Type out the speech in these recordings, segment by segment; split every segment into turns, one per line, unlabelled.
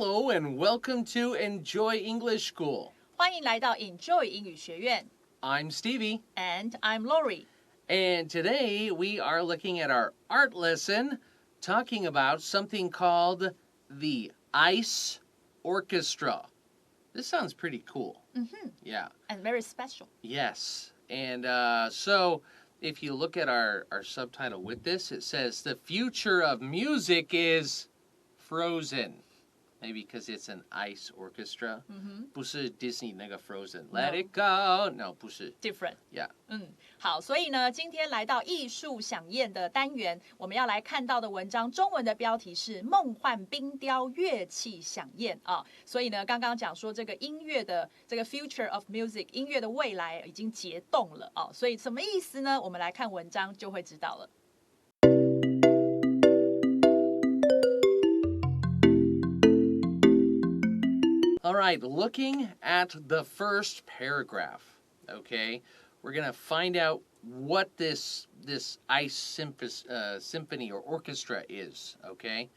Hello and welcome to Enjoy English School.
欢迎来到 Enjoy 英语学院。
I'm Stevie.
And I'm Lori.
And today we are looking at our art lesson, talking about something called the Ice Orchestra. This sounds pretty cool.
Mm-hmm.
Yeah.
And very special.
Yes. And so if you look at our subtitle with this, it says the future of music is frozen. Maybe because it's an ice orchestra. 不是 Disney 那个 Frozen。Let it go. No, 不是。
Different.
Yeah.
好，所以呢，今天来到艺术饗宴的单元，我们要来看到的文章，中文的标题是《梦幻冰雕乐器饗宴》啊。所以呢，刚刚讲说这个音乐的这个 future of music， 音乐的未来已经结冻了啊。所以什么意思呢？我们来看文章就会知道了。
All right, looking at the first paragraph, okay, we're going to find out what this ice symphony or orchestra is, okay?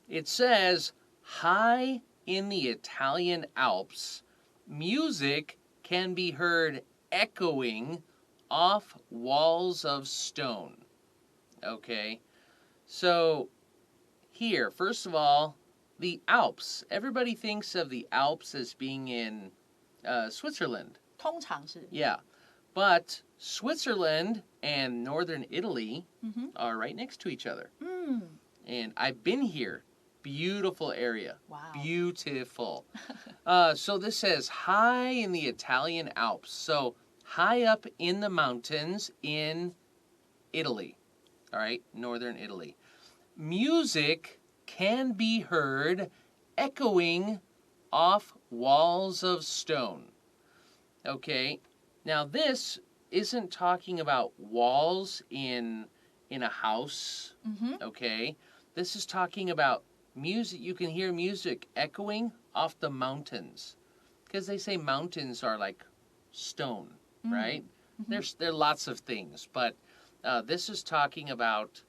It says, high in the Italian Alps, music can be heard echoing off walls of stone, okay? So here, first of all, the Alps. Everybody thinks of the Alps as being in Switzerland.
通常是
Yeah. But Switzerland and northern Italy are right next to each other. And I've been here. Beautiful area.
Wow.
Beautiful. So this says high in the Italian Alps. So high up in the mountains in Italy. All right, northern Italy. Music can be heard echoing off walls of stone. Okay, now this isn't talking about walls in a house, okay? This is talking about music. You can hear music echoing off the mountains because they say mountains are like stone, right? There are lots of things, but this is talking about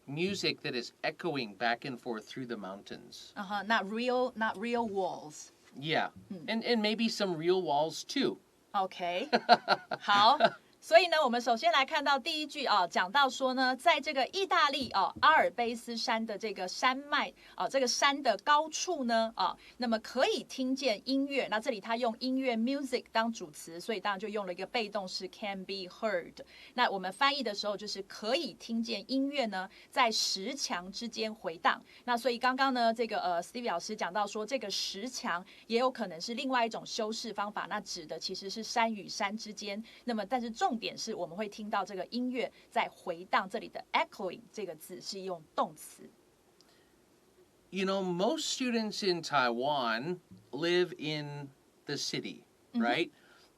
music that is echoing back and forth through the mountains.
Not real walls.
Yeah, and maybe some real walls too.
OK. 好。所以呢，我们首先来看到第一句啊，讲到说呢，在这个意大利阿尔卑斯山的这个山脉这个山的高处呢那么可以听见音乐。那这里他用音乐 music 当主词，所以当然就用了一个被动式 can be heard。那我们翻译的时候就是可以听见音乐呢，在石墙之间回荡。那所以刚刚呢，这个Stevie 老师讲到说，这个石墙也有可能是另外一种修饰方法，那指的其实是山与山之间。那么但是重点是我们会听到这个音乐在回荡，这里的 echoing 这个字是用动词。
You know, most students in Taiwan live in the city, right?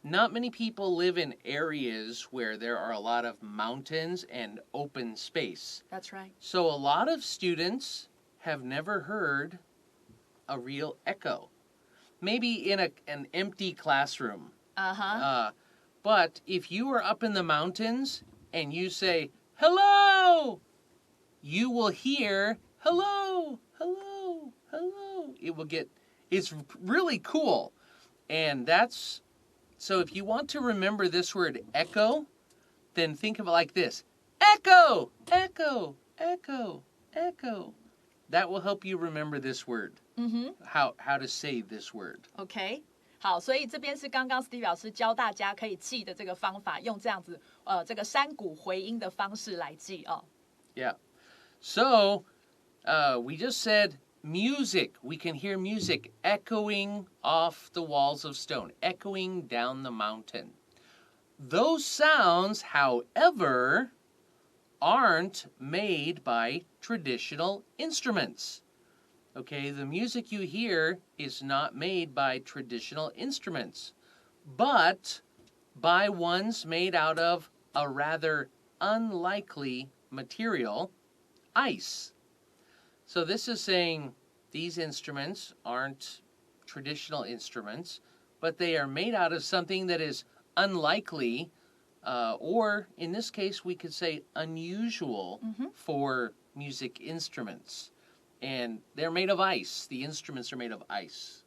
Not many people live in areas where there are a lot of mountains and open space.
That's right.
So a lot of students have never heard a real echo. Maybe in an empty classroom. But if you are up in the mountains and you say, hello, you will hear, hello, hello, hello. It's really cool. And so if you want to remember this word echo, then think of it like this. Echo, echo, echo, echo. That will help you remember this word. How to say this word.
OK. 好，所以这边是刚刚 Steve 老师教大家可以记的这个方法，用这样子这个山谷回音的方式来记哦。
Yeah. So, we just said music. We can hear music echoing off the walls of stone, echoing down the mountain. Those sounds, however, aren't made by traditional instruments. Okay, the music you hear is not made by traditional instruments, but by ones made out of a rather unlikely material, ice. So this is saying these instruments aren't traditional instruments, but they are made out of something that is unlikely, or in this case we could say unusual for music instruments. And they're made of ice. The instruments are made of ice.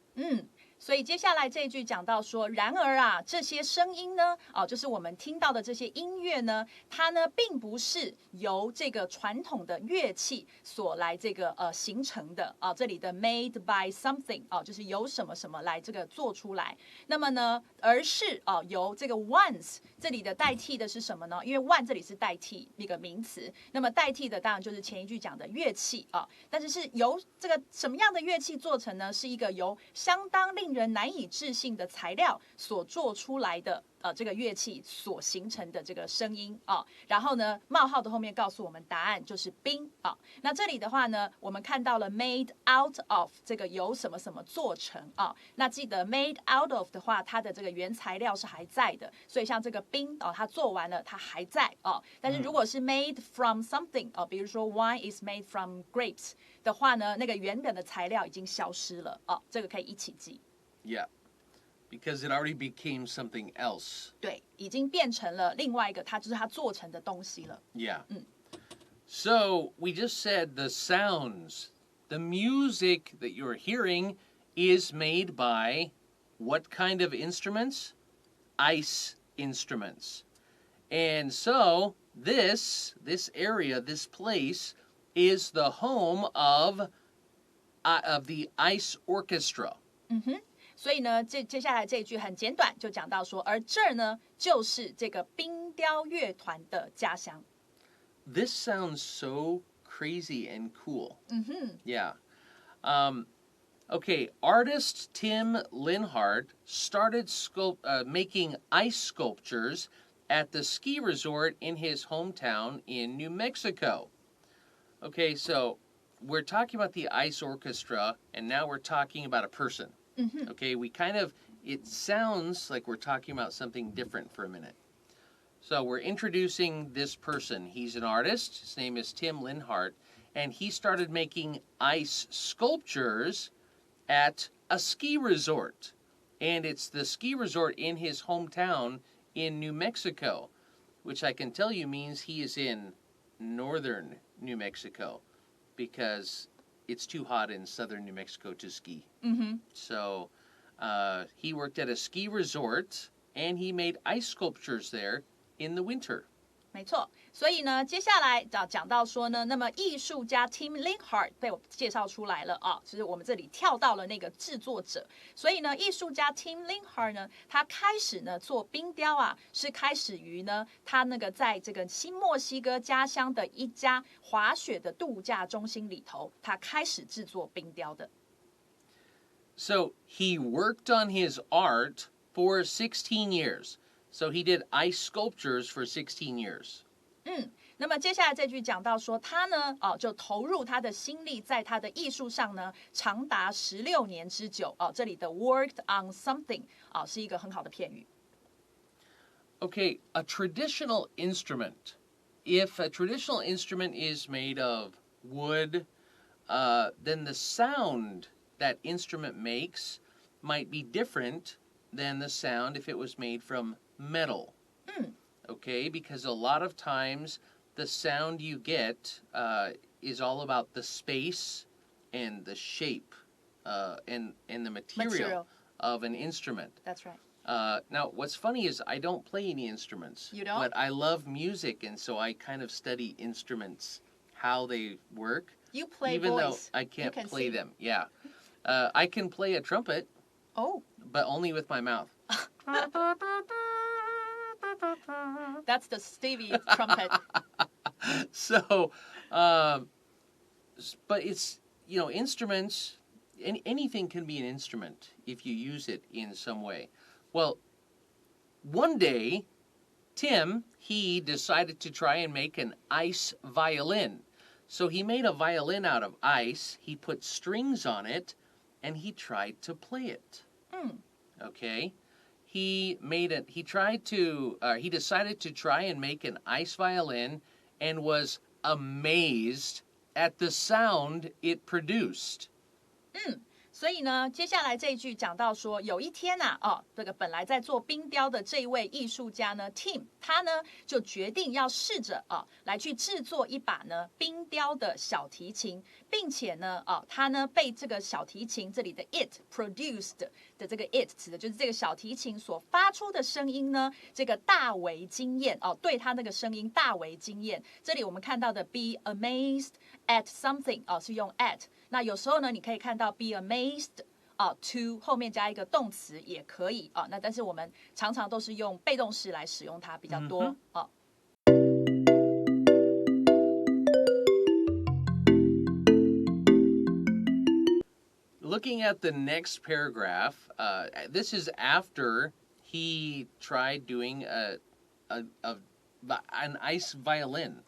所以接下来这一句讲到说，然而啊，这些声音呢，就是我们听到的这些音乐呢，它呢并不是由这个传统的乐器所来这个形成的啊。这里的 made by something 就是由什么什么来这个做出来。那么呢，而是由这个 once 这里的代替的是什么呢？因为 one 这里是代替一个名词，那么代替的当然就是前一句讲的乐器啊。但是是由这个什么样的乐器做成呢？是一个由相当令人难以置信的材料所做出来的这个乐器所形成的这个声音啊。然后呢，冒号的后面告诉我们答案就是冰啊。那这里的话呢，我们看到了 made out of 这个由什么什么做成啊。那记得 made out of 的话，它的这个原材料是还在的，所以像这个冰它做完了，它还在啊。但是如果是 made from something 比如说 wine is made from grapes 的话呢，那个原本的材料已经消失了啊。这个可以一起记。
Yeah, because it already became something else.
对，已经变成了另外一个，它就是它做成的东西了。
Yeah. So we just said the sounds, the music that you're hearing is made by what kind of instruments? Ice instruments. And so this area, this place, is the home of the Ice Orchestra.
所以呢，接下来这一句很简短，就讲到说，而这儿呢，就是这个冰雕乐团的家乡。
This sounds so crazy and cool. Yeah. Okay, artist Tim Linhart started making ice sculptures at the ski resort in his hometown in New Mexico. Okay, so we're talking about the Ice Orchestra, and now we're talking about a person. Okay, it sounds like we're talking about something different for a minute. So we're introducing this person. He's an artist. His name is Tim Linhart, and he started making ice sculptures at a ski resort. And it's the ski resort in his hometown in New Mexico, which I can tell you means he is in northern New Mexico because it's too hot in southern New Mexico to ski. So he worked at a ski resort, and he made ice sculptures there in the winter.
没错，所以呢，接下来讲到说呢，那么艺术家 Tim Linhart 被我介绍出来了啊，就是我们这里跳到了那个制作者，所以呢，艺术家 Tim Linhart 呢，他开始呢做冰雕啊，是开始于呢他那个在这个新墨西哥家乡的一家滑雪的度假中心里头，他开始制作冰雕的。
So he worked on his art for 16 years. So he did ice sculptures for 16 years.
那么接下来这句讲到说，他呢，就投入他的心力在他的艺术上呢，长达16年之久。这里的 worked on something 是一个很好的片语。
Okay, a traditional instrument. If a traditional instrument is made of wood, then the sound that instrument makes might be different than the sound if it was made from metal. Okay, because a lot of times the sound you get is all about the space and the shape and the material of an instrument.
That's right.
Now, what's funny is I don't play any instruments.
You don't?
But I love music, and so I kind of study instruments, how they work.
You play
even
voice.
Though I can't play
sing.
them. Yeah. I can play a trumpet.
Oh.
But only with my mouth.
That's the Stevie trumpet.
So, but it's, instruments, anything can be an instrument if you use it in some way. Well, one day, Tim, he decided to try and make an ice violin. So he made a violin out of ice, he put strings on it, and he tried to play it. Okay? He decided to try and make an ice violin and was amazed at the sound it produced.
所以呢，接下来这一句讲到说，有一天啊，这个本来在做冰雕的这位艺术家呢 ，Tim， 他呢就决定要试着来去制作一把呢冰雕的小提琴，并且呢，他呢被这个小提琴这里的 it produced 的这个 it 指的就是这个小提琴所发出的声音呢，这个大为惊艳对他那个声音大为惊艳。这里我们看到的 be amazed at something 是用 at。那有时候呢，你可以看到 be amazed to 后面加一个动词也可以那但是我们常常都是用被动式来使用它比较多
Looking at the next paragraph, this is after he tried doing an ice violin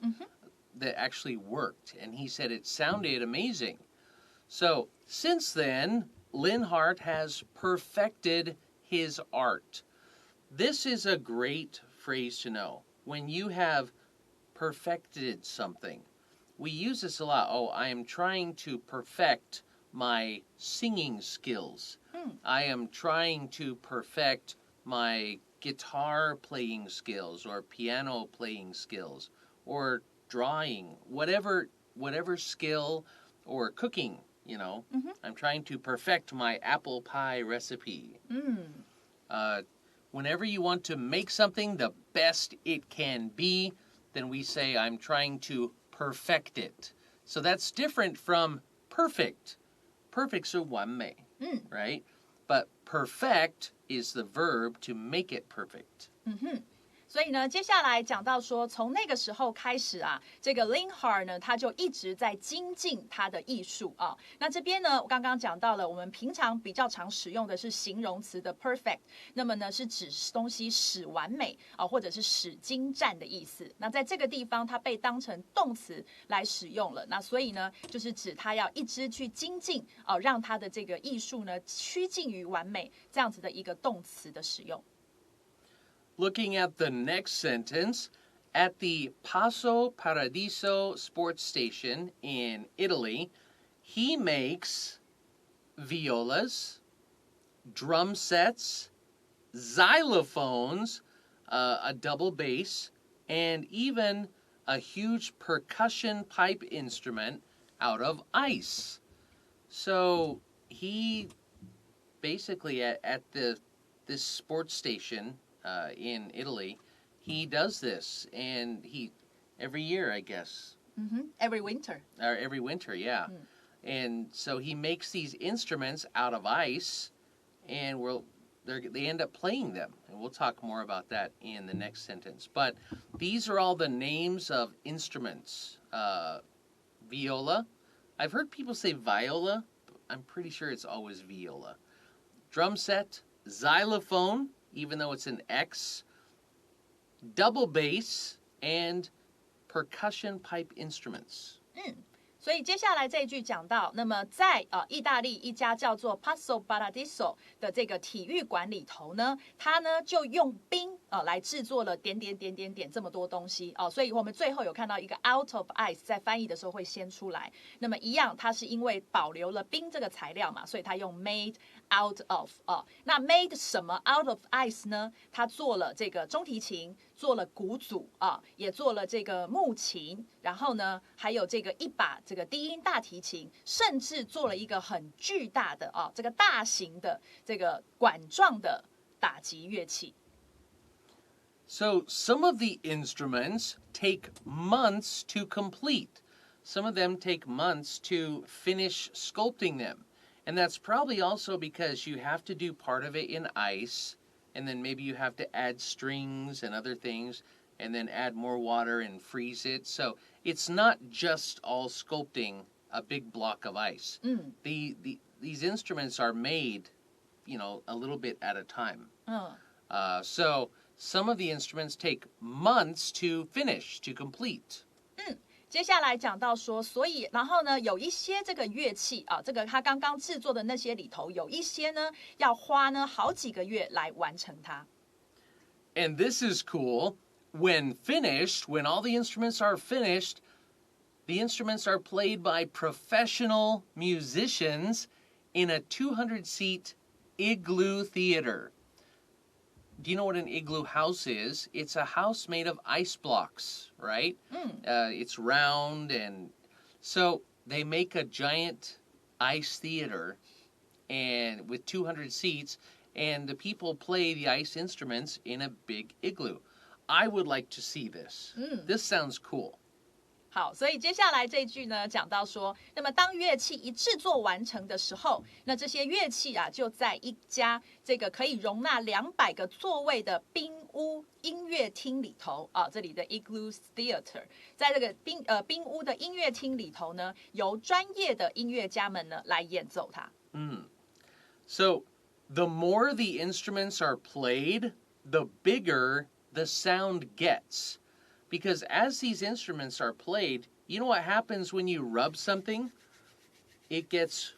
that actually worked, and he said it sounded amazing. So, since then, Linhart has perfected his art. This is a great phrase to know. When you have perfected something, we use this a lot. Oh, I am trying to perfect my singing skills. I am trying to perfect my guitar playing skills or piano playing skills or drawing, whatever skill, or cooking, I'm trying to perfect my apple pie recipe. Whenever you want to make something the best it can be, then we say I'm trying to perfect it. So that's different from perfect. Perfect 是完美 right? But perfect is the verb to make it perfect.
所以呢，接下来讲到说，从那个时候开始这个 Linhart 呢，他就一直在精进他的艺术那这边呢，我刚刚讲到了，我们平常比较常使用的是形容词的 perfect， 那么呢是指东西使完美或者是使精湛的意思。那在这个地方，它被当成动词来使用了。那所以呢，就是指他要一直去精进让他的这个艺术呢趋近于完美，这样子的一个动词的使用。
Looking at the next sentence, at the Passo Paradiso sports station in Italy, he makes violas, drum sets, xylophones, a double bass, and even a huge percussion pipe instrument out of ice. So he basically at this sports station in Italy, he does this, and every year, I guess.
Every winter.
Or every winter, yeah. And so he makes these instruments out of ice, and they end up playing them. And we'll talk more about that in the next sentence. But these are all the names of instruments. Viola. I've heard people say viola, but I'm pretty sure it's always viola. Drum set, xylophone, even though it's an X, double bass, and percussion pipe instruments.
所以接下来这一句讲到，那么在意大利一家叫做 Passo Paradiso 的这个体育馆里头呢，他呢就用冰来制作了点这么多东西所以我们最后有看到一个 out of ice， 在翻译的时候会先出来。那么一样，它是因为保留了冰这个材料嘛，所以它用 made out of 那 made 什么 out of ice 呢？他做了这个中提琴，做了鼓组也做了这个木琴，然后呢还有这个一把这个低音大提琴，甚至做了一个很巨大的这个大型的这个管状的打击乐器。
So some of the instruments take months to complete. Some of them take months to finish sculpting them. And that's probably also because you have to do part of it in ice, and then maybe you have to add strings and other things, and then add more water and freeze it. So it's not just all sculpting a big block of ice. These instruments are made, a little bit at a time. So some of the instruments take months to finish, to complete.
接下来讲到说，所以然后呢，有一些这个乐器这个他刚刚制作的那些里头，有一些呢要花呢好几个月来完成它。
And this is cool. When finished, when all the instruments are finished, the instruments are played by professional musicians in a 200-seat igloo theater. Do you know what an igloo house is? It's a house made of ice blocks, right? It's round, and so they make a giant ice theater and with 200 seats, and the people play the ice instruments in a big igloo. I would like to see this. This sounds cool.
好，所以接下来这句呢，讲到说，那么当乐器一制作完成的时候，那这些乐器啊，就在一家这个可以容纳200个座位的冰屋音乐厅里头啊，这里的 igloo theater， 在这个冰屋的音乐厅里头呢，由专业的音乐家们呢来演奏它。
So the more the instruments are played, the bigger the sound gets. Because as these instruments are played, you know what happens when you rub something? It gets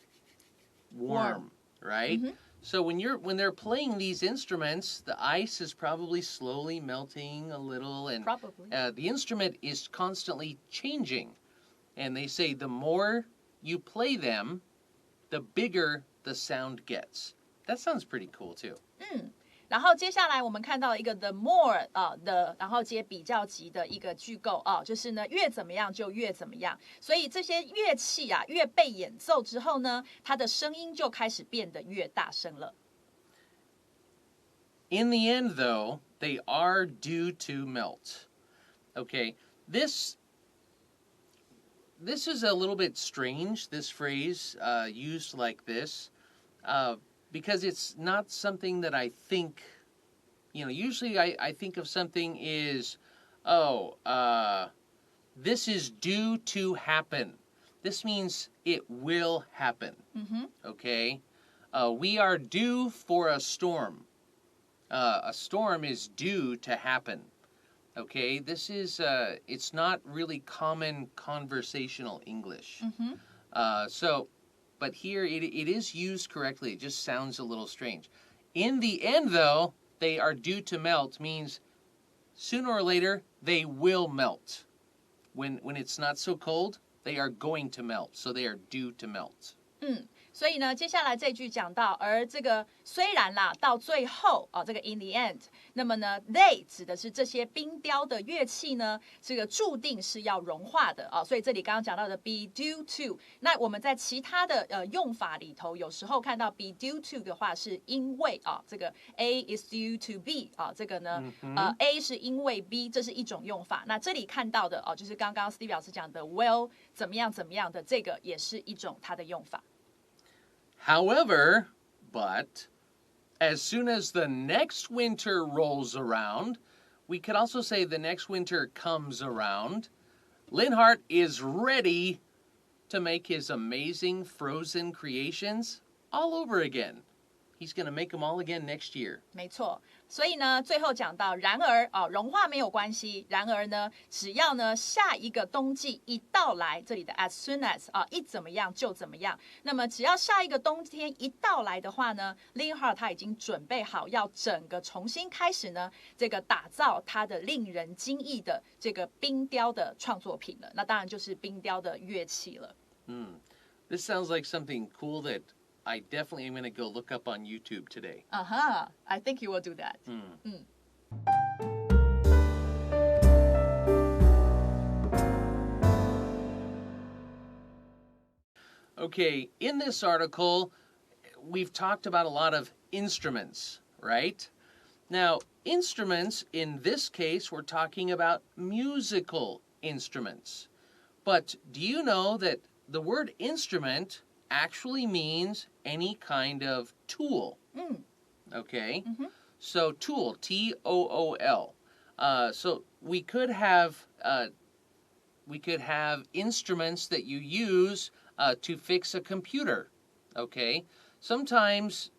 warm, right? So when they're playing these instruments, the ice is probably slowly melting a little, and the instrument is constantly changing. And they say the more you play them, the bigger the sound gets. That sounds pretty cool too.
然后接下来我们看到一个 the more 的，然后接比较级的一个句构就是呢越怎么样就越怎么样，所以这些乐器啊越被演奏之后呢，它的声音就开始变得越大声了。
In the end, though, they are due to melt. Okay, this is a little bit strange, this phrase used like this. Because it's not something that I think, usually I think of something is, this is due to happen. This means it will happen, okay? We are due for a storm. A storm is due to happen, okay? This is, it's not really common conversational English. But here it is used correctly. It just sounds a little strange. In the end, though, they are due to melt means sooner or later they will melt. When it's not so cold, they are going to melt. So they are due to melt.
所以呢，接下来这句讲到，而这个虽然啦，到最后这个 in the end， 那么呢 ，they 指的是这些冰雕的乐器呢，这个注定是要融化的所以这里刚刚讲到的 be due to， 那我们在其他的用法里头，有时候看到 be due to 的话，是因为这个 A is due to B 这个呢A 是因为 B， 这是一种用法。那这里看到的就是刚刚 Steve 老师讲的 will 怎么样怎么样的，这个也是一种它的用法。
However, but as soon as the next winter rolls around, we could also say the next winter comes around. Linhart is ready to make his amazing frozen creations all over again. He's going to make them all again next year.
没错，所以呢，最后讲到，然而融化没有关系，然而呢，只要呢下一个冬季一到来，这里的 as soon as 一怎么样就怎么样。那么只要下一个冬天一到来的话呢 ，Linhart 他已经准备好要整个重新开始呢，这个打造他的令人惊异的这个冰雕的创作品了。那当然就是冰雕的乐器了。
This sounds like something cool that I definitely am going to go look up on YouTube today.
I think you will do that.
Okay, in this article, we've talked about a lot of instruments, right? Now, instruments, in this case, we're talking about musical instruments. But do you know that the word instrument actually means any kind of tool? Okay? So tool, T-O-O-L. So we could have instruments that you use to fix a computer. Okay? Sometimes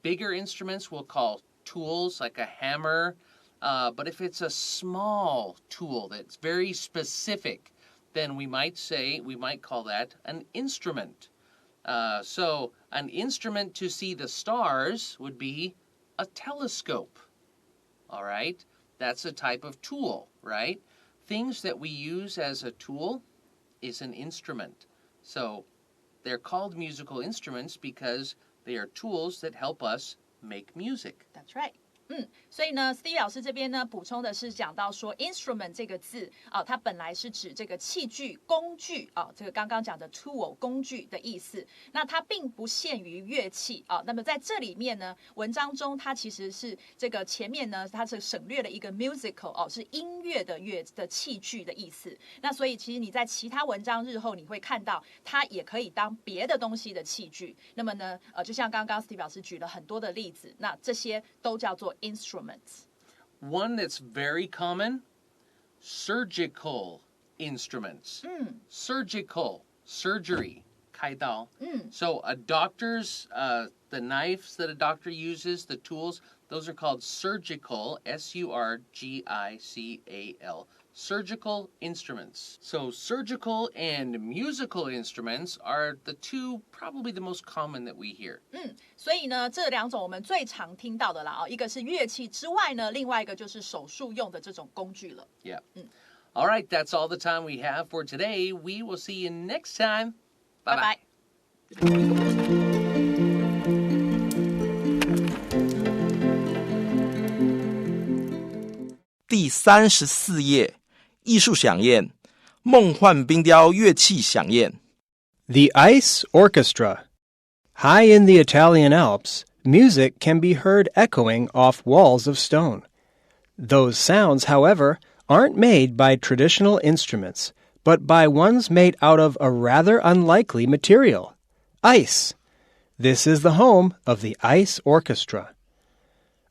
bigger instruments we'll call tools, like a hammer. But if it's a small tool that's very specific, then we might call that an instrument. So an instrument to see the stars would be a telescope. All right? That's a type of tool, right? Things that we use as a tool is an instrument. So they're called musical instruments because they are tools that help us make music.
That's right. 所以呢 Steve 老师这边呢补充的是讲到说 instrument 这个字它本来是指这个器具工具这个刚刚讲的 tool 工具的意思，那它并不限于乐器那么在这里面呢文章中它其实是这个前面呢它是省略了一个 musical 是音乐的器具的意思，那所以其实你在其他文章日后你会看到它也可以当别的东西的器具，那么呢就像刚刚 Steve 老师举了很多的例子，那这些都叫做instruments.
One that's very common, surgical instruments. Surgical, surgery, 开刀. So a doctor's, the knives that a doctor uses, the tools, those are called surgical, S-U-R-G-I-C-A-L. Surgical instruments. So surgical and musical instruments are the two probably the most common that we hear.
所以呢这两种我们最常听到的啦一个是乐器之外呢另外一个就是手术用的这种工具了。
Yeah. All right, that's all the time we have for today. We will see you next time. Bye-bye.
Bye-bye.
第34页艺术饗宴梦幻冰雕乐器饗宴
The Ice Orchestra. High in the Italian Alps, music can be heard echoing off walls of stone. Those sounds, however, aren't made by traditional instruments, but by ones made out of a rather unlikely material, ice. This is the home of the Ice Orchestra.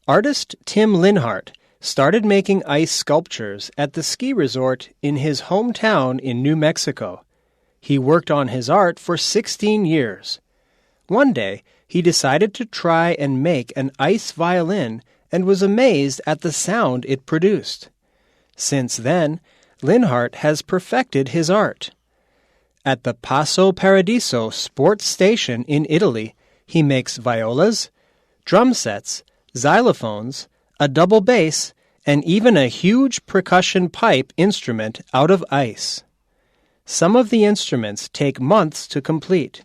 Artist Tim Linhart started making ice sculptures at the ski resort in his hometown in New Mexico. He worked on his art for 16 years. One day, he decided to try and make an ice violin and was amazed at the sound it produced. Since then, Linhart has perfected his art. At the Passo Paradiso sports station in Italy, he makes violas, drum sets, xylophones, a double bass, and even a huge percussion pipe instrument out of ice. Some of the instruments take months to complete.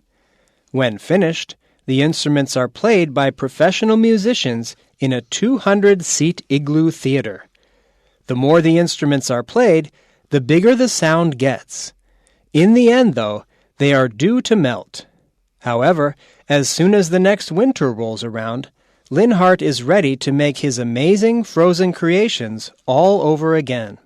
When finished, the instruments are played by professional musicians in a 200-seat igloo theater. The more the instruments are played, the bigger the sound gets. In the end, though, they are due to melt. However, as soon as the next winter rolls around, Linhart is ready to make his amazing frozen creations all over again.